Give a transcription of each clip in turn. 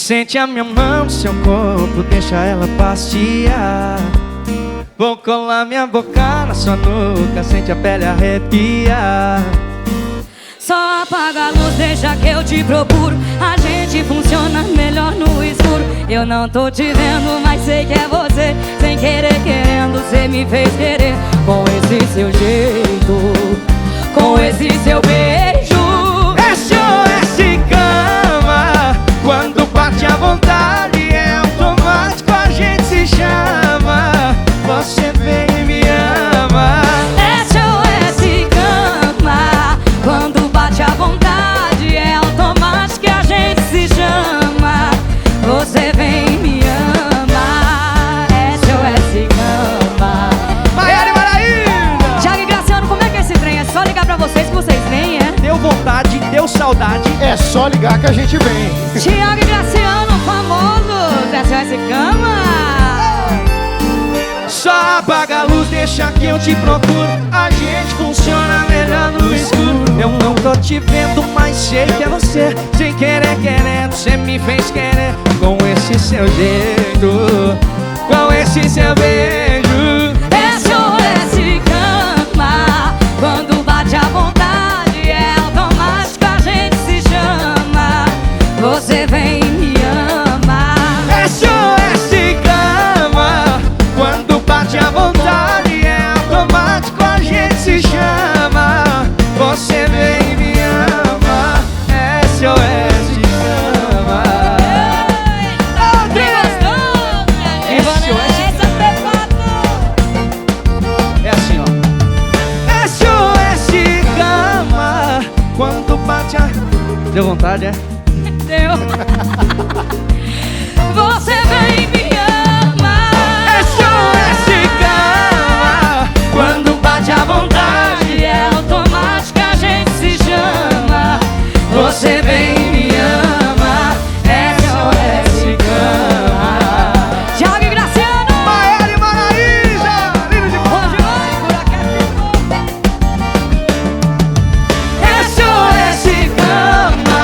Sente a minha mão no seu corpo, deixa ela passear. Vou colar minha boca na sua nuca, sente a pele arrepiar. Só apaga a luz, deixa que eu te procuro. A gente funciona melhor no escuro. Eu não tô te vendo, mas sei que é você. Sem querer, querendo, cê me fez querer. Com esse seu jeito, com esse seu beijo. SOS cama, quando bate a vontade é automático, a gente se chama. Você vem e me ama. SOS cama, quando bate a vontade é automático, a gente se chama. Você vem e me ama. SOS cama. Maiara e Maraíza! Thiago e Graciano, como é que é esse trem? É só ligar pra vocês que vocês vêm, é? Deu vontade, deu saudade. É só ligar que a gente vem. Thiago e Graciano, famosos. SOS cama. Só apaga a luz, deixa que eu te procuro. A gente funciona melhor no escuro. Eu não tô te vendo, mas sei que é você. Sem querer, querendo, cê me fez querer. Com esse seu jeito, com esse seu beijo. SOS cama, quando bate a vontade é automático, a gente se chama. Você vem e me ama. SOS cama, quando bate a vontade é automático, a gente se chama. Você vem e me ama. SOS cama. Quem gostou? É assim, ó. SOS cama, quando bate a... Deu vontade, é? Deu. Você vem e me ama. SOS cama, quando bate a vontade É automático, a gente se chama. você vem e me ama. SOS cama. Thiago e Graciano. Maiara e Maraíza, lindo demais. Hoje vai por aqui. SOS cama.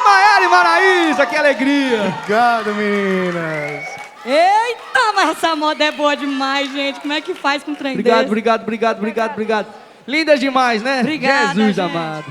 Maiara e Maraíza, que alegria. Obrigado, meninas. Eita, mas essa moda é boa demais, gente. Como é que faz com um trem Obrigado, desse? obrigado, obrigado, obrigado, obrigado. Lindas demais, né? Obrigada, Jesus gente. amado.